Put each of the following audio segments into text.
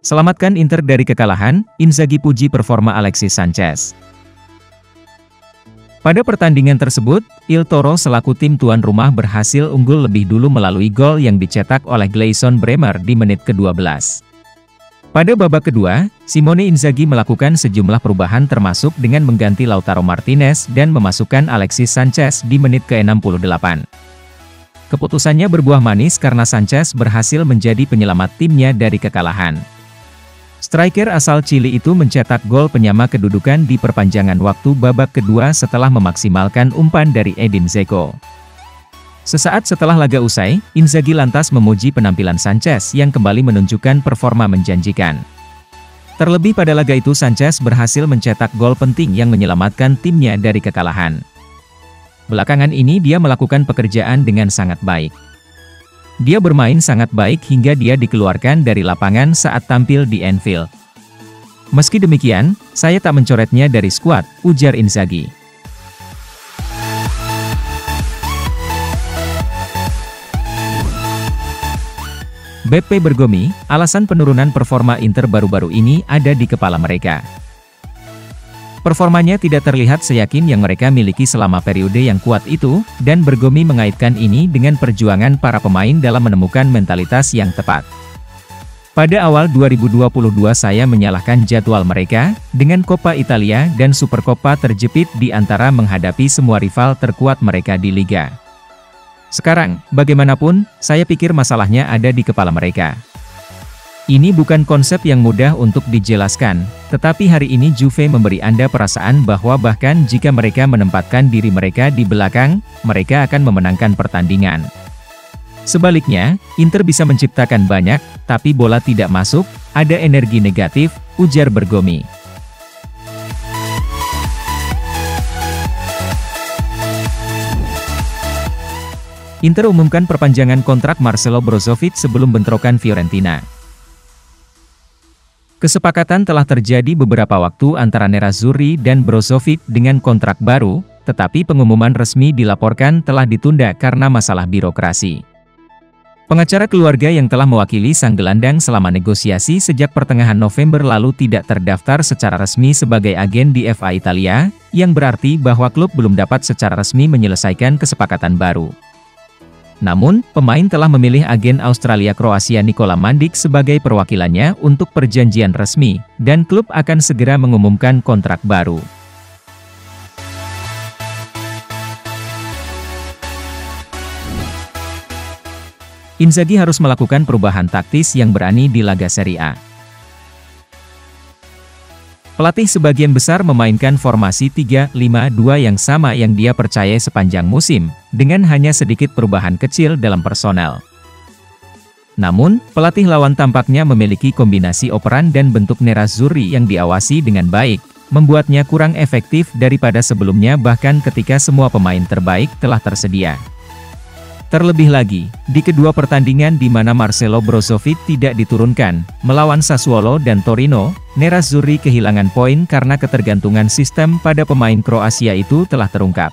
Selamatkan Inter dari kekalahan, Inzaghi puji performa Alexis Sanchez. Pada pertandingan tersebut, Il Toro selaku tim tuan rumah berhasil unggul lebih dulu melalui gol yang dicetak oleh Gleison Bremer di menit ke-12. Pada babak kedua, Simone Inzaghi melakukan sejumlah perubahan termasuk dengan mengganti Lautaro Martinez dan memasukkan Alexis Sanchez di menit ke-68. Keputusannya berbuah manis karena Sanchez berhasil menjadi penyelamat timnya dari kekalahan. Striker asal Chili itu mencetak gol penyama kedudukan di perpanjangan waktu babak kedua setelah memaksimalkan umpan dari Edin Dzeko. Sesaat setelah laga usai, Inzaghi lantas memuji penampilan Sanchez yang kembali menunjukkan performa menjanjikan. Terlebih pada laga itu Sanchez berhasil mencetak gol penting yang menyelamatkan timnya dari kekalahan. Belakangan ini dia melakukan pekerjaan dengan sangat baik. Dia bermain sangat baik hingga dia dikeluarkan dari lapangan saat tampil di Anfield. Meski demikian, saya tak mencoretnya dari skuad, ujar Inzaghi. Beppe Bergomi, alasan penurunan performa Inter baru-baru ini ada di kepala mereka. Performanya tidak terlihat seyakin yang mereka miliki selama periode yang kuat itu, dan Bergomi mengaitkan ini dengan perjuangan para pemain dalam menemukan mentalitas yang tepat. Pada awal 2022 saya menyalahkan jadwal mereka, dengan Coppa Italia dan Supercoppa terjepit di antara menghadapi semua rival terkuat mereka di Liga. Sekarang, bagaimanapun, saya pikir masalahnya ada di kepala mereka. Ini bukan konsep yang mudah untuk dijelaskan, tetapi hari ini Juve memberi Anda perasaan bahwa bahkan jika mereka menempatkan diri mereka di belakang, mereka akan memenangkan pertandingan. Sebaliknya, Inter bisa menciptakan banyak, tapi bola tidak masuk, ada energi negatif, ujar Bergomi. Inter umumkan perpanjangan kontrak Marcelo Brozovic sebelum bentrokan Fiorentina. Kesepakatan telah terjadi beberapa waktu antara Nerazzurri dan Brozovic dengan kontrak baru, tetapi pengumuman resmi dilaporkan telah ditunda karena masalah birokrasi. Pengacara keluarga yang telah mewakili sang gelandang selama negosiasi sejak pertengahan November lalu tidak terdaftar secara resmi sebagai agen di FA Italia, yang berarti bahwa klub belum dapat secara resmi menyelesaikan kesepakatan baru. Namun, pemain telah memilih agen Australia-Kroasia Nikola Mandic sebagai perwakilannya untuk perjanjian resmi, dan klub akan segera mengumumkan kontrak baru. Inzaghi harus melakukan perubahan taktis yang berani di laga Serie A. Pelatih sebagian besar memainkan formasi 3-5-2 yang sama yang dia percaya sepanjang musim, dengan hanya sedikit perubahan kecil dalam personel. Namun, pelatih lawan tampaknya memiliki kombinasi operan dan bentuk Nerazzurri yang diawasi dengan baik, membuatnya kurang efektif daripada sebelumnya bahkan ketika semua pemain terbaik telah tersedia. Terlebih lagi, di kedua pertandingan di mana Marcelo Brozovic tidak diturunkan, melawan Sassuolo dan Torino, Nerazzurri kehilangan poin karena ketergantungan sistem pada pemain Kroasia itu telah terungkap.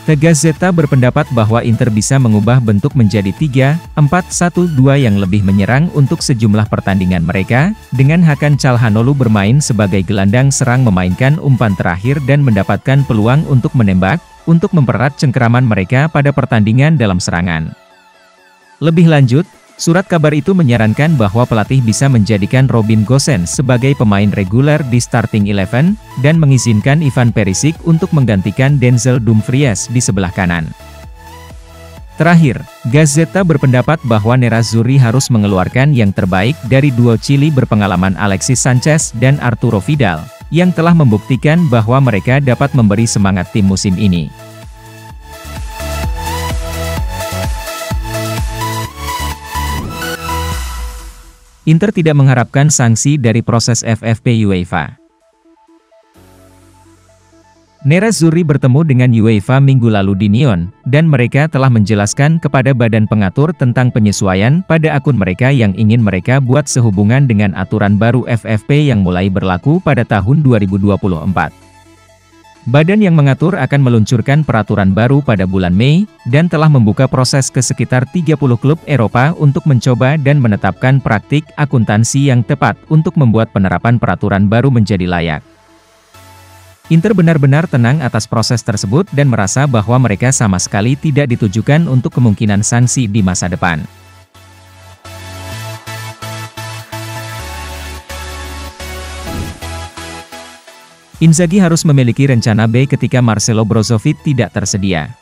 The Gazzetta berpendapat bahwa Inter bisa mengubah bentuk menjadi 3-4-1-2 yang lebih menyerang untuk sejumlah pertandingan mereka, dengan Hakan Çalhanoğlu bermain sebagai gelandang serang memainkan umpan terakhir dan mendapatkan peluang untuk menembak, untuk mempererat cengkeraman mereka pada pertandingan dalam serangan. Lebih lanjut, surat kabar itu menyarankan bahwa pelatih bisa menjadikan Robin Gosens sebagai pemain reguler di starting 11, dan mengizinkan Ivan Perisic untuk menggantikan Denzel Dumfries di sebelah kanan. Terakhir, Gazzetta berpendapat bahwa Nerazzurri harus mengeluarkan yang terbaik dari duo Chili berpengalaman Alexis Sanchez dan Arturo Vidal, yang telah membuktikan bahwa mereka dapat memberi semangat tim musim ini. Inter tidak mengharapkan sanksi dari proses FFP UEFA. Nerazzurri bertemu dengan UEFA minggu lalu di Nyon, dan mereka telah menjelaskan kepada badan pengatur tentang penyesuaian pada akun mereka yang ingin mereka buat sehubungan dengan aturan baru FFP yang mulai berlaku pada tahun 2024. Badan yang mengatur akan meluncurkan peraturan baru pada bulan Mei, dan telah membuka proses ke sekitar 30 klub Eropa untuk mencoba dan menetapkan praktik akuntansi yang tepat untuk membuat penerapan peraturan baru menjadi layak. Inter benar-benar tenang atas proses tersebut dan merasa bahwa mereka sama sekali tidak ditujukan untuk kemungkinan sanksi di masa depan. Inzaghi harus memiliki rencana B ketika Marcelo Brozovic tidak tersedia.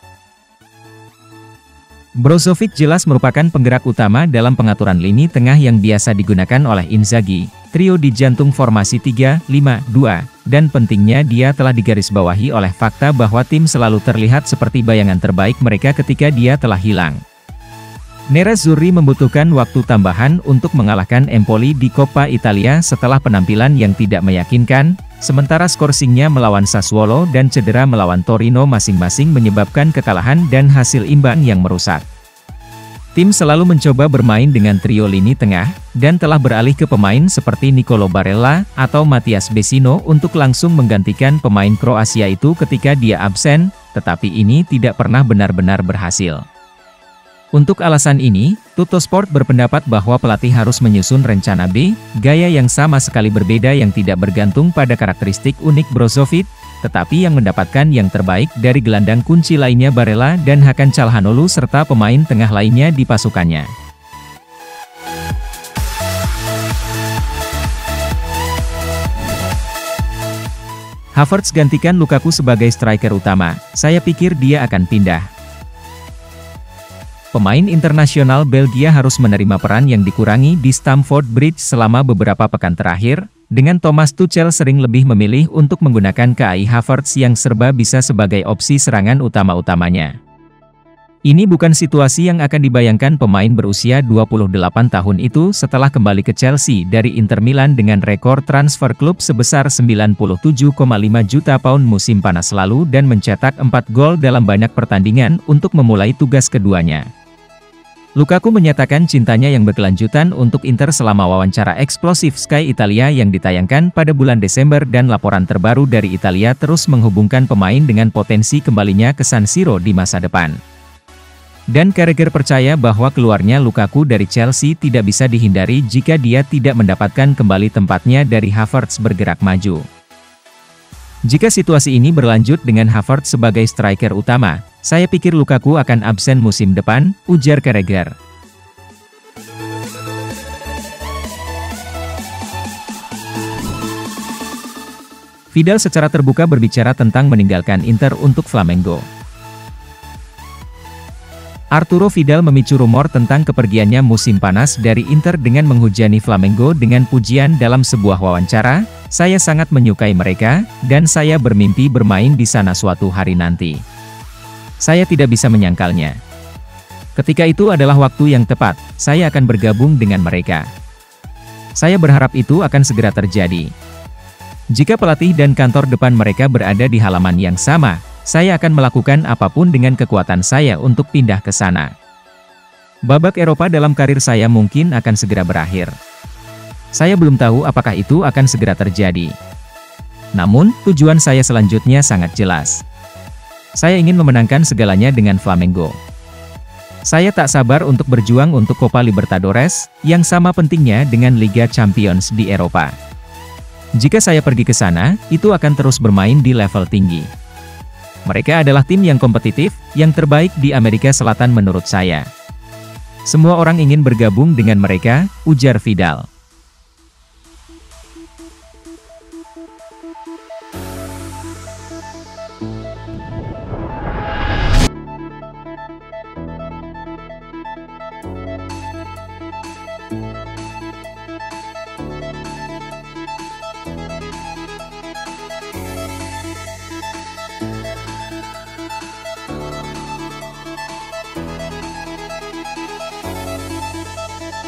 Brozovic jelas merupakan penggerak utama dalam pengaturan lini tengah yang biasa digunakan oleh Inzaghi, trio di jantung formasi 3-5-2, dan pentingnya dia telah digarisbawahi oleh fakta bahwa tim selalu terlihat seperti bayangan terbaik mereka ketika dia telah hilang. Nerazzurri membutuhkan waktu tambahan untuk mengalahkan Empoli di Coppa Italia setelah penampilan yang tidak meyakinkan, sementara skorsingnya melawan Sassuolo dan cedera melawan Torino masing-masing menyebabkan kekalahan dan hasil imbang yang merusak. Tim selalu mencoba bermain dengan trio lini tengah, dan telah beralih ke pemain seperti Nicolo Barella atau Mathias Vecino untuk langsung menggantikan pemain Kroasia itu ketika dia absen, tetapi ini tidak pernah benar-benar berhasil. Untuk alasan ini, Tuttosport berpendapat bahwa pelatih harus menyusun rencana B, gaya yang sama sekali berbeda yang tidak bergantung pada karakteristik unik Brozovic, tetapi yang mendapatkan yang terbaik dari gelandang kunci lainnya Barella dan Hakan Çalhanoğlu serta pemain tengah lainnya di pasukannya. Havertz gantikan Lukaku sebagai striker utama, saya pikir dia akan pindah. Pemain internasional Belgia harus menerima peran yang dikurangi di Stamford Bridge selama beberapa pekan terakhir, dengan Thomas Tuchel sering lebih memilih untuk menggunakan Kai Havertz yang serba bisa sebagai opsi serangan utama-utamanya. Ini bukan situasi yang akan dibayangkan pemain berusia 28 tahun itu setelah kembali ke Chelsea dari Inter Milan dengan rekor transfer klub sebesar 97,5 juta pound musim panas lalu dan mencetak 4 gol dalam banyak pertandingan untuk memulai tugas keduanya. Lukaku menyatakan cintanya yang berkelanjutan untuk Inter selama wawancara eksplosif Sky Italia yang ditayangkan pada bulan Desember dan laporan terbaru dari Italia terus menghubungkan pemain dengan potensi kembalinya ke San Siro di masa depan. Dan Carragher percaya bahwa keluarnya Lukaku dari Chelsea tidak bisa dihindari jika dia tidak mendapatkan kembali tempatnya dari Havertz bergerak maju. Jika situasi ini berlanjut dengan Havertz sebagai striker utama, saya pikir Lukaku akan absen musim depan, ujar Carragher. Vidal secara terbuka berbicara tentang meninggalkan Inter untuk Flamengo. Arturo Vidal memicu rumor tentang kepergiannya musim panas dari Inter dengan menghujani Flamengo dengan pujian dalam sebuah wawancara, "Saya sangat menyukai mereka, dan saya bermimpi bermain di sana suatu hari nanti. Saya tidak bisa menyangkalnya. Ketika itu adalah waktu yang tepat, saya akan bergabung dengan mereka. Saya berharap itu akan segera terjadi. Jika pelatih dan kantor depan mereka berada di halaman yang sama, saya akan melakukan apapun dengan kekuatan saya untuk pindah ke sana. Babak Eropa dalam karir saya mungkin akan segera berakhir. Saya belum tahu apakah itu akan segera terjadi. Namun, tujuan saya selanjutnya sangat jelas. Saya ingin memenangkan segalanya dengan Flamengo. Saya tak sabar untuk berjuang untuk Copa Libertadores, yang sama pentingnya dengan Liga Champions di Eropa. Jika saya pergi ke sana, itu akan terus bermain di level tinggi. Mereka adalah tim yang kompetitif, yang terbaik di Amerika Selatan menurut saya. Semua orang ingin bergabung dengan mereka," ujar Vidal.